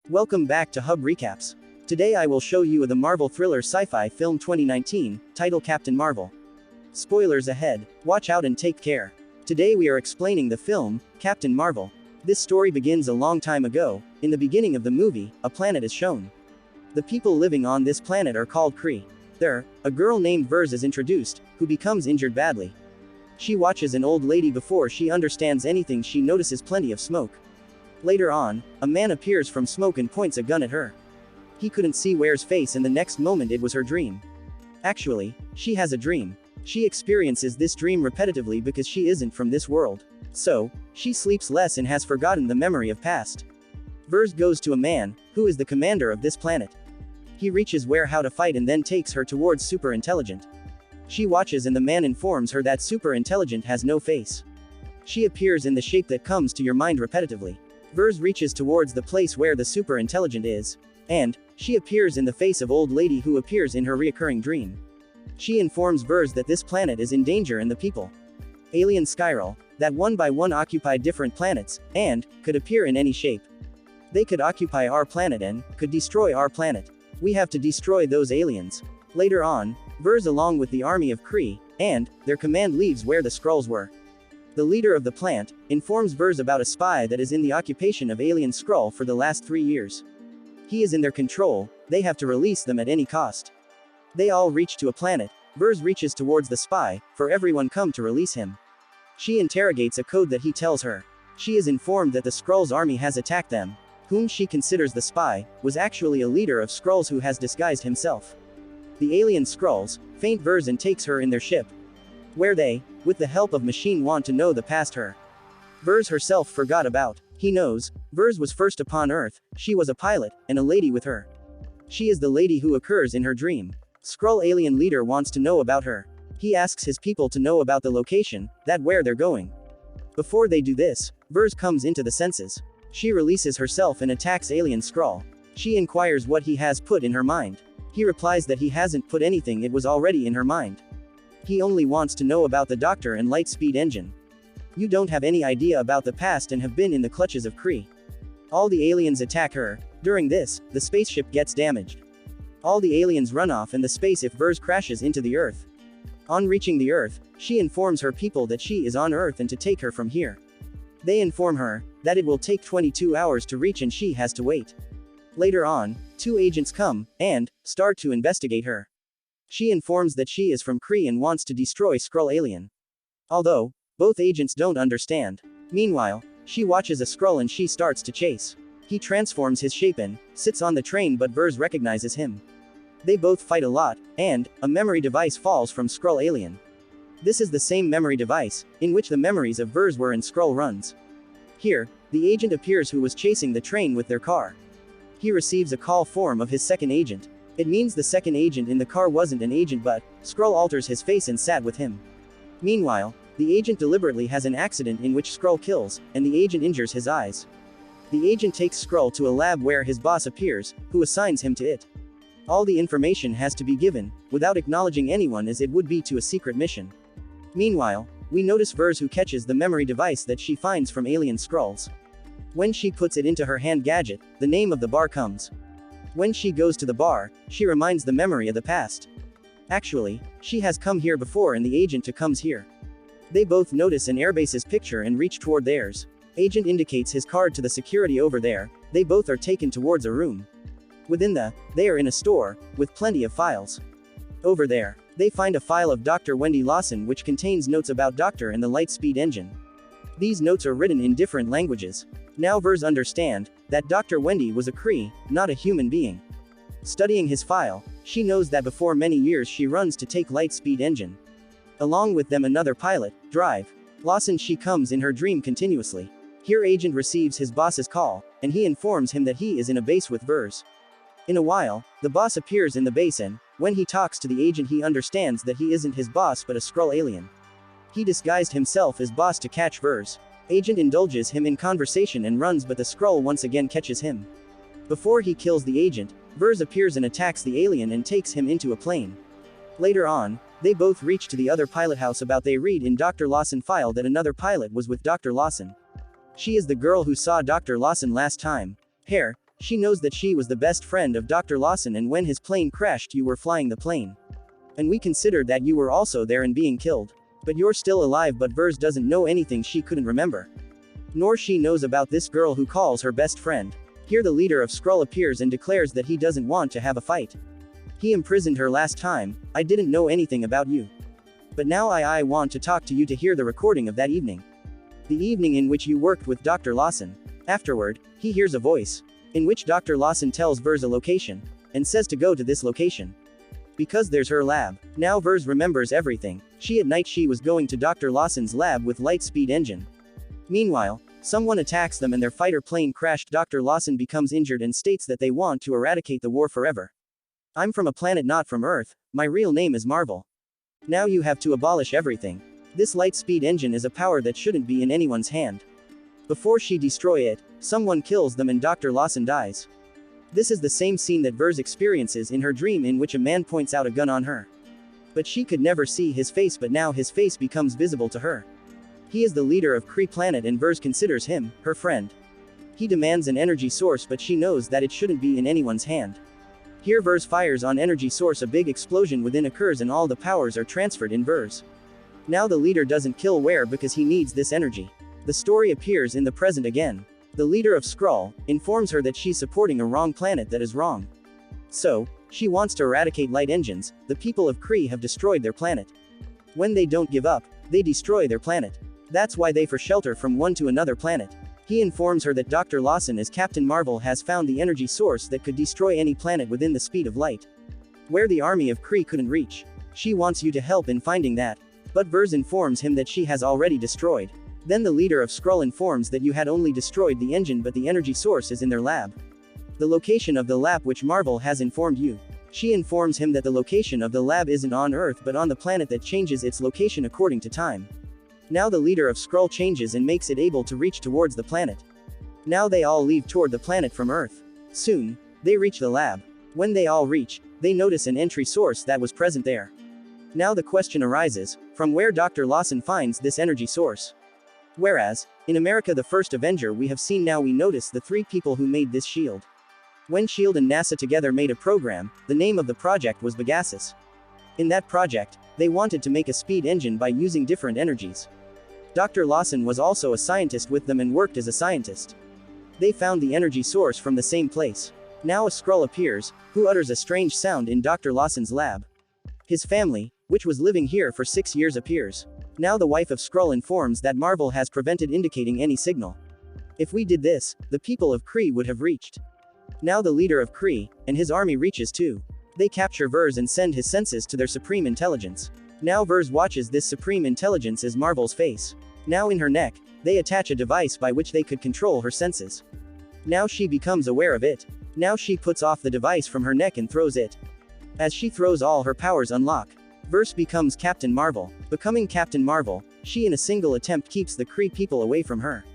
Welcome back to Hub Recaps. Today I will show you the Marvel thriller sci-fi film 2019, titled Captain Marvel. Spoilers ahead, watch out and take care. Today we are explaining the film, Captain Marvel. This story begins a long time ago. In the beginning of the movie, a planet is shown. The people living on this planet are called Kree. There, a girl named Vers is introduced, who becomes injured badly. She watches an old lady before she understands anything. She notices plenty of smoke. Later on, a man appears from smoke and points a gun at her. He couldn't see Ware's face, and the next moment it was her dream. Actually, she has a dream. She experiences this dream repetitively because she isn't from this world. So, she sleeps less and has forgotten the memory of past. Vers goes to a man, who is the commander of this planet. He reaches Ware how to fight and then takes her towards Super Intelligent. She watches and the man informs her that Super Intelligent has no face. She appears in the shape that comes to your mind repetitively. Vers reaches towards the place where the Super Intelligent is. And, she appears in the face of old lady who appears in her reoccurring dream. She informs Vers that this planet is in danger and the people. Alien Skrulls, that one by one occupied different planets, and, could appear in any shape. They could occupy our planet and, could destroy our planet. We have to destroy those aliens. Later on, Vers along with the army of Kree, and, their command leaves where the Skrulls were. The leader of the plant, informs Vers about a spy that is in the occupation of alien Skrull for the last 3 years. He is in their control, they have to release them at any cost. They all reach to a planet. Vers reaches towards the spy, for everyone come to release him. She interrogates a code that he tells her. She is informed that the Skrulls army has attacked them. Whom she considers the spy, was actually a leader of Skrulls who has disguised himself. The alien Skrulls, faint Vers and takes her in their ship. Where they, with the help of machine, want to know the past her. Vers herself forgot about. He knows, Vers was first upon Earth, she was a pilot, and a lady with her. She is the lady who occurs in her dream. Skrull alien leader wants to know about her. He asks his people to know about the location, that where they're going. Before they do this, Vers comes into the senses. She releases herself and attacks alien Skrull. She inquires what he has put in her mind. He replies that he hasn't put anything, it was already in her mind. He only wants to know about the doctor and light speed engine. You don't have any idea about the past and have been in the clutches of Kree. All the aliens attack her. During this, the spaceship gets damaged. All the aliens run off and the space if Vers crashes into the Earth. On reaching the Earth, she informs her people that she is on Earth and to take her from here. They inform her that it will take 22 hours to reach and she has to wait. Later on, 2 agents come and start to investigate her. She informs that she is from Kree and wants to destroy Skrull alien. Although, both agents don't understand. Meanwhile, she watches a Skrull and she starts to chase. He transforms his shape and sits on the train, but Vers recognizes him. They both fight a lot, and a memory device falls from Skrull alien. This is the same memory device, in which the memories of Vers were in Skrull runs. Here, the agent appears who was chasing the train with their car. He receives a call form of his second agent. It means the second agent in the car wasn't an agent, but Skrull alters his face and sat with him. Meanwhile, the agent deliberately has an accident in which Skrull kills, and the agent injures his eyes. The agent takes Skrull to a lab where his boss appears, who assigns him to it. All the information has to be given, without acknowledging anyone, as it would be to a secret mission. Meanwhile, we notice Vers who catches the memory device that she finds from alien Skrulls. When she puts it into her hand gadget, the name of the bar comes. When she goes to the bar, she reminds the memory of the past. Actually, she has come here before and the agent too comes here. They both notice an airbase's picture and reach toward theirs. Agent indicates his card to the security over there. They both are taken towards a room. Within they are in a store, with plenty of files. Over there, they find a file of Dr. Wendy Lawson which contains notes about Doctor and the light speed engine. These notes are written in different languages. Now Vers understand that Dr. Wendy was a Kree, not a human being. Studying his file, she knows that before many years she runs to take light speed engine. Along with them another pilot, Drive. Lawson she comes in her dream continuously. Here agent receives his boss's call, and he informs him that he is in a base with Vers. In a while, the boss appears in the base and, when he talks to the agent he understands that he isn't his boss but a Skrull alien. He disguised himself as boss to catch Vers. Agent indulges him in conversation and runs, but the Skrull once again catches him. Before he kills the agent, Vers appears and attacks the alien and takes him into a plane. Later on, they both reach to the other pilot house about they read in Dr. Lawson file that another pilot was with Dr. Lawson. She is the girl who saw Dr. Lawson last time. Here, She knows that she was the best friend of Dr. Lawson, and when his plane crashed you were flying the plane. And we considered that you were also there and being killed. But you're still alive, but Vers doesn't know anything she couldn't remember. Nor she knows about this girl who calls her best friend. Here the leader of Skrull appears and declares that he doesn't want to have a fight. He imprisoned her last time. I didn't know anything about you. But now I want to talk to you to hear the recording of that evening. The evening in which you worked with Dr. Lawson. Afterward, he hears a voice, in which Dr. Lawson tells Vers a location, and says to go to this location. Because there's her lab. Now Vers remembers everything. At night she was going to Dr. Lawson's lab with light-speed engine. Meanwhile, someone attacks them and their fighter plane crashed. Dr. Lawson becomes injured and states that they want to eradicate the war forever. I'm from a planet not from Earth, my real name is Marvel. Now you have to abolish everything. This light-speed engine is a power that shouldn't be in anyone's hand. Before she destroy it, someone kills them and Dr. Lawson dies. This is the same scene that Vers experiences in her dream, in which a man points out a gun on her. But she could never see his face, but now his face becomes visible to her. He is the leader of Kree planet and Vers considers him her friend. He demands an energy source, but she knows that it shouldn't be in anyone's hand. Here Vers fires on energy source, a big explosion within occurs and all the powers are transferred in Vers. Now the leader doesn't kill Ware because he needs this energy. The story appears in the present again. The leader of Skrull informs her that she's supporting a wrong planet that is wrong. So, she wants to eradicate light engines. The people of Kree have destroyed their planet. When they don't give up, they destroy their planet. That's why they for shelter from one to another planet. He informs her that Dr. Lawson as Captain Marvel has found the energy source that could destroy any planet within the speed of light, where the army of Kree couldn't reach. She wants you to help in finding that. But Vers informs him that she has already destroyed. Then the leader of Skrull informs that you had only destroyed the engine, but the energy source is in their lab. The location of the lab which Marvel has informed you. She informs him that the location of the lab isn't on Earth but on the planet that changes its location according to time. Now the leader of Skrull changes and makes it able to reach towards the planet. Now they all leave toward the planet from Earth. Soon, they reach the lab. When they all reach, they notice an entry source that was present there. Now the question arises, from where Dr. Lawson finds this energy source. Whereas, in America the first Avenger we have seen, now we notice the three people who made this S.H.I.E.L.D. When S.H.I.E.L.D. and NASA together made a program, the name of the project was Pegasus. In that project, they wanted to make a speed engine by using different energies. Dr. Lawson was also a scientist with them and worked as a scientist. They found the energy source from the same place. Now a Skrull appears, who utters a strange sound in Dr. Lawson's lab. His family, which was living here for 6 years, appears. Now the wife of Skrull informs that Marvel has prevented indicating any signal. If we did this, the people of Kree would have reached. Now the leader of Kree, and his army reaches too. They capture Vers and send his senses to their supreme intelligence. Now Vers watches this supreme intelligence as Marvel's face. Now in her neck, they attach a device by which they could control her senses. Now she becomes aware of it. Now she puts off the device from her neck and throws it. As she throws, all her powers unlock. Vers becomes Captain Marvel. Becoming Captain Marvel, she in a single attempt keeps the Kree people away from her.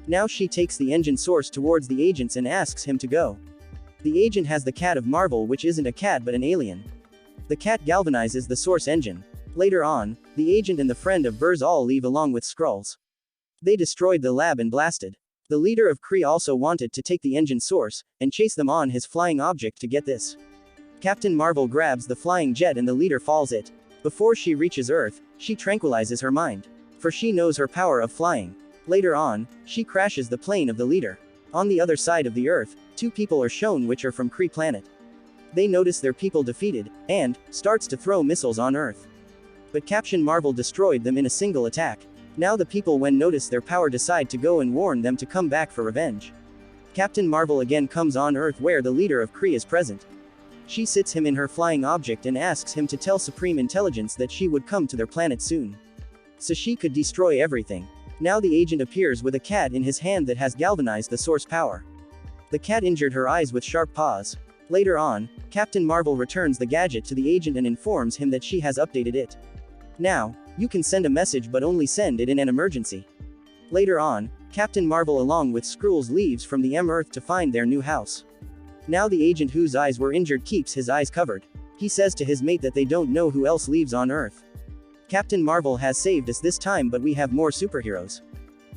Now she takes the engine source towards the agents and asks him to go. The agent has the cat of Marvel, which isn't a cat but an alien. The cat galvanizes the source engine. Later on, the agent and the friend of Vers all leave along with Skrulls. They destroyed the lab and blasted. The leader of Kree also wanted to take the engine source, and chase them on his flying object to get this. Captain Marvel grabs the flying jet and the leader falls it. Before she reaches Earth, she tranquilizes her mind. For she knows her power of flying. Later on, she crashes the plane of the leader. On the other side of the Earth, two people are shown which are from Kree planet. They notice their people defeated, and starts to throw missiles on Earth. But Captain Marvel destroyed them in a single attack. Now the people, when notice their power, decide to go and warn them to come back for revenge. Captain Marvel again comes on Earth where the leader of Kree is present. She sits him in her flying object and asks him to tell Supreme Intelligence that she would come to their planet soon, so she could destroy everything. Now the agent appears with a cat in his hand that has galvanized the source power. The cat injured her eyes with sharp paws. Later on, Captain Marvel returns the gadget to the agent and informs him that she has updated it. Now, you can send a message but only send it in an emergency. Later on, Captain Marvel along with Skrulls leaves from the Earth to find their new house. Now the agent whose eyes were injured keeps his eyes covered. He says to his mate that they don't know who else lives on Earth. Captain Marvel has saved us this time, but we have more superheroes.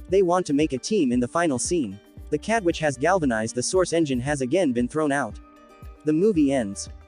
They want to make a team in the final scene. The cat which has galvanized the source engine has again been thrown out. The movie ends.